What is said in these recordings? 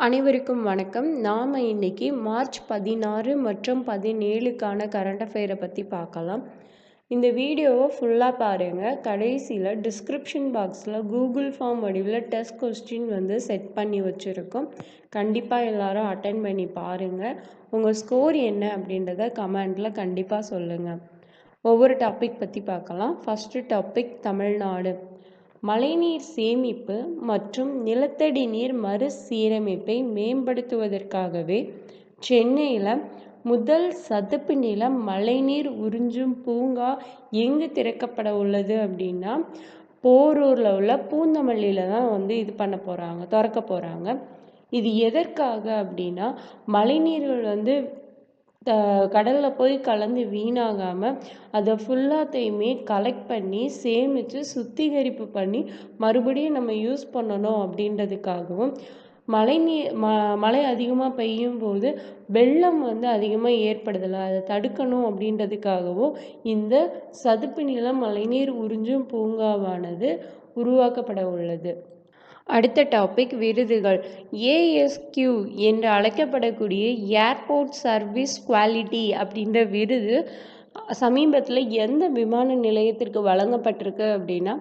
அனைவருக்கும் வணக்கம். நாம இன்னைக்கு மார்ச் 16 மற்றும் 17க்கான கரண்ட் அஃபேரை பற்றி பார்க்கலாம். இந்த வீடியோவை ஃபுல்லாக பாருங்கள். கடைசியில் டிஸ்கிரிப்ஷன் பாக்ஸில் கூகுள் ஃபார்ம் வடிவில் டெஸ்ட் கொஸ்டின் செட் பண்ணி வச்சுருக்கோம். கண்டிப்பாக எல்லாரும் அட்டென்ட் பண்ணி பாருங்கள். உங்கள் ஸ்கோர் என்ன அப்படின்றத கமெண்டில் கண்டிப்பாக சொல்லுங்கள். ஒவ்வொரு டாபிக் பற்றி பார்க்கலாம். First topic Tamil Nadu. மழைநீர் சேமிப்பு மற்றும் நிலத்தடி நீர் மறுசீரமைப்பை மேம்படுத்துவதற்காகவே சென்னையில் முதல் சதுப்பு நில மழைநீர் உறிஞ்சும் பூங்கா எங்கு திறக்கப்பட உள்ளது அப்படின்னா போரூரில் உள்ள பூந்தமல்லியில் தான் இது பண்ண போகிறாங்க, திறக்க போகிறாங்க. இது எதற்காக அப்படின்னா மழைநீர்கள் கடலில் போய் கலந்து வீணாகாமல் அதை ஃபுல்லாத்தையுமே கலெக்ட் பண்ணி சேமித்து சுத்திகரிப்பு பண்ணி மறுபடியும் நம்ம யூஸ் பண்ணணும் அப்படின்றதுக்காகவும் மழை அதிகமாக பெய்யும் போது வெள்ளம் அதிகமாக ஏற்படுதலை அதை தடுக்கணும் அப்படின்றதுக்காகவும் இந்த சதுப்பு நில மழைநீர் உறிஞ்சும் பூங்காவானது உருவாக்கப்பட உள்ளது. அடுத்த டாபிக் விருதுகள். ஏஎஸ்கியூ என்று அழைக்கப்படக்கூடிய ஏர்போர்ட் சர்வீஸ் குவாலிட்டி அப்படின்ற விருது சமீபத்தில் எந்த விமான நிலையத்திற்கு வழங்கப்பட்டிருக்கு அப்படின்னா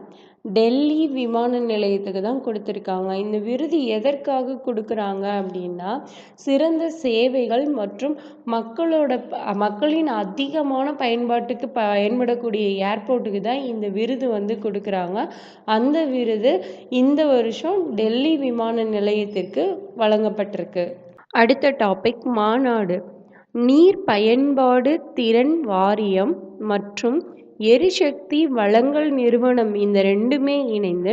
டெல்லி விமான நிலையத்துக்கு தான் கொடுத்துருக்காங்க. இந்த விருது எதற்காக கொடுக்குறாங்க அப்படின்னா சிறந்த சேவைகள் மற்றும் மக்களின் அதிகமான பயன்பாட்டுக்கு பயன்படக்கூடிய ஏர்போர்ட்டுக்கு தான் இந்த விருது கொடுக்குறாங்க. அந்த விருது இந்த வருஷம் டெல்லி விமான நிலையத்திற்கு வழங்கப்பட்டிருக்கு. அடுத்த டாபிக் மாநாடு. நீர் பயன்பாடு திறன் வாரியம் மற்றும் எரிசக்தி வழங்கல் நிறுவனம் இந்த ரெண்டுமே இணைந்து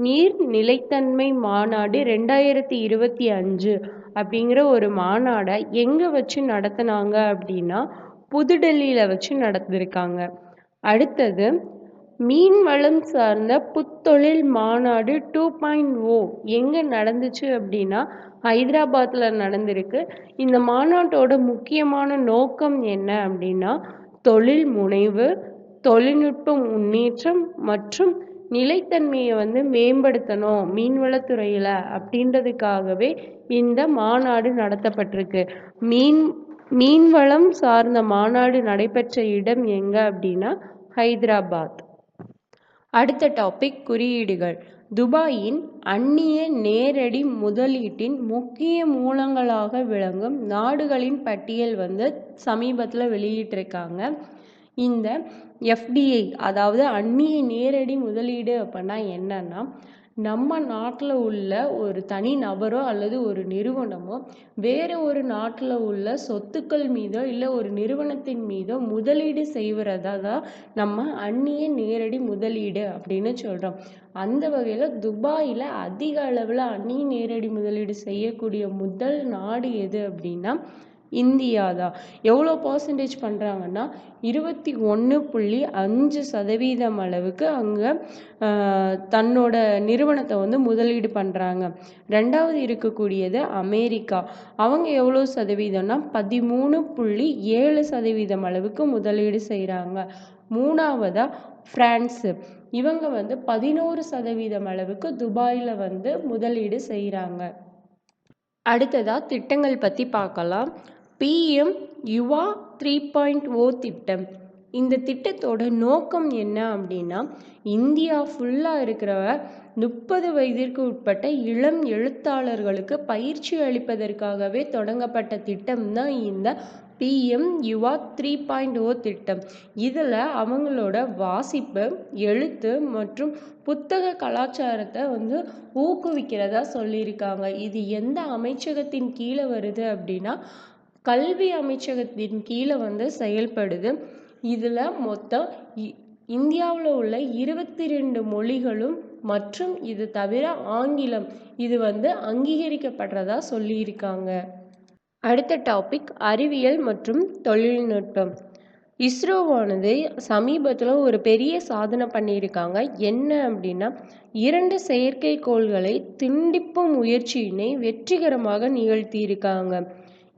நீர் நிலைத்தன்மை மாநாடு 2025 அப்படிங்கிற ஒரு மாநாடை எங்கே வச்சு நடத்தினாங்க அப்படின்னா புதுடெல்லியில் வச்சு நடத்திருக்காங்க. அடுத்தது மீன்வளம் சார்ந்த புத்தொழில் மாநாடு 2.0 எங்கே நடந்துச்சு அப்படின்னா ஹைதராபாத்தில் நடந்திருக்கு. இந்த மாநாட்டோட முக்கியமான நோக்கம் என்ன அப்படின்னா தொழில் முனைவு, தொழில்நுட்ப முன்னேற்றம் மற்றும் நிலைத்தன்மையை மேம்படுத்தணும் மீன்வளத்துறையில் அப்படின்றதுக்காகவே இந்த மாநாடு நடத்தப்பட்டிருக்கு. மீன்வளம் சார்ந்த மாநாடு நடைபெற்ற இடம் எங்கே அப்படின்னா ஹைதராபாத். அடுத்த டாபிக் குறியீடுகள். துபாயின் அந்நிய நேரடி முதலீட்டின் முக்கிய மூலங்களாக விளங்கும் நாடுகளின் பட்டியல் சமீபத்தில் வெளியிட்டிருக்காங்க. இந்த எஃப்டிஐ அதாவது அந்நிய நேரடி முதலீடு அப்படின்னா என்னன்னா நம்ம நாட்டில் உள்ள ஒரு தனி நபரோ அல்லது ஒரு நிறுவனமோ வேறு ஒரு நாட்டில் உள்ள சொத்துக்கள் மீதோ இல்லை ஒரு நிறுவனத்தின் மீதோ முதலீடு செய்வதா தான் நம்ம அந்நிய நேரடி முதலீடு அப்படின்னு சொல்கிறோம். அந்த வகையில் துபாயில் அதிக அளவில் அந்நிய நேரடி முதலீடு செய்யக்கூடிய முதல் நாடு எது அப்படின்னா இந்தியா தான். எவ்வளோ பர்சன்டேஜ் பண்ணுறாங்கன்னா 21.5% அளவுக்கு அங்கே தன்னோட நிறுவனத்தை முதலீடு பண்ணுறாங்க. ரெண்டாவது இருக்கக்கூடியது அமெரிக்கா. அவங்க எவ்வளோ சதவீதம்னா 13.7% அளவுக்கு முதலீடு செய்கிறாங்க. மூணாவதா பிரான்ஸு. இவங்க 11% அளவுக்கு துபாயில் முதலீடு செய்கிறாங்க. அடுத்ததா திட்டங்கள் பற்றி பார்க்கலாம். PM யுவா 3.0 திட்டம். இந்த திட்டத்தோட நோக்கம் என்ன அப்படின்னா இந்தியா ஃபுல்லாக இருக்கிற 30 வயதிற்கு உட்பட்ட இளம் எழுத்தாளர்களுக்கு பயிற்சி அளிப்பதற்காகவே தொடங்கப்பட்ட திட்டம் தான் இந்த PM யுவா 3.0 திட்டம். இதில் அவங்களோட வாசிப்பு, எழுத்து மற்றும் புத்தக கலாச்சாரத்தை ஊக்குவிக்கிறதா சொல்லியிருக்காங்க. இது எந்த அமைச்சகத்தின் கீழே வருது அப்படின்னா கல்வி அமைச்சகத்தின் கீழே செயல்படுது. இதில் மொத்தம் இந்தியாவில் உள்ள 22 மொழிகளும் மற்றும் இது தவிர ஆங்கிலம் இது அங்கீகரிக்கப்படுறதா சொல்லியிருக்காங்க. அடுத்த டாபிக் அறிவியல் மற்றும் தொழில்நுட்பம். இஸ்ரோவானது சமீபத்தில் ஒரு பெரிய சாதனை பண்ணியிருக்காங்க. என்ன அப்படின்னா 2 செயற்கைக்கோள்களை திண்டிப்பு முயற்சியினை வெற்றிகரமாக நிகழ்த்தியிருக்காங்க.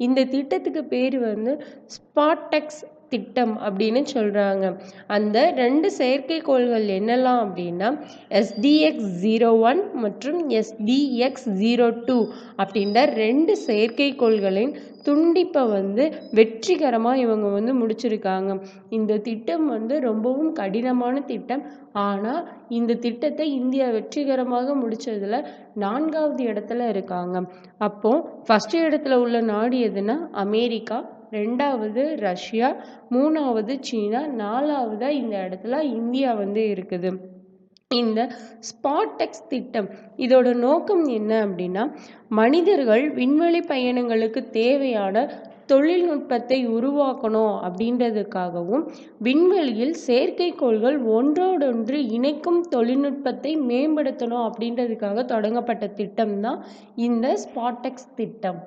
இந்த திட்டத்துக்கு பேர் ஸ்பார்டெக்ஸ் திட்டம் அப்படின்னு சொல்றாங்க. அந்த 2 செயற்கைக்கோள்கள் என்னெல்லாம் அப்படின்னா SDX-01 மற்றும் SDX-02 அப்படின்ற 2 செயற்கைக்கோள்களின் துண்டிப்பை வந்து வெற்றிகரமா இவங்க வந்து முடிச்சிருக்காங்க. இந்த திட்டம் வந்து ரொம்பவும் கடினமான திட்டம். ஆனா இந்த திட்டத்தை இந்தியா வெற்றிகரமாக முடிச்சதுல 4வது இடத்துல இருக்காங்க. அப்போ ஃபர்ஸ்ட் இடத்துல உள்ள நாடு எதுனா அமெரிக்கா, 2வது ரஷ்யா, 3வது சீனா, 4வதா இந்த இடத்துல இந்தியா வந்து இருக்குது. இந்த ஸ்பாட்டெக்ஸ் திட்டம் இதோட நோக்கம் என்ன அப்படின்னா மனிதர்கள் விண்வெளி பயணங்களுக்கு தேவையான தொழில்நுட்பத்தை உருவாக்கணும் அப்படின்றதுக்காகவும் விண்வெளியில் செயற்கைக்கோள்கள் ஒன்றோடொன்று இணைக்கும் தொழில்நுட்பத்தை மேம்படுத்தணும் அப்படின்றதுக்காக தொடங்கப்பட்ட திட்டம் தான் இந்த ஸ்பாட்டெக்ஸ் திட்டம்.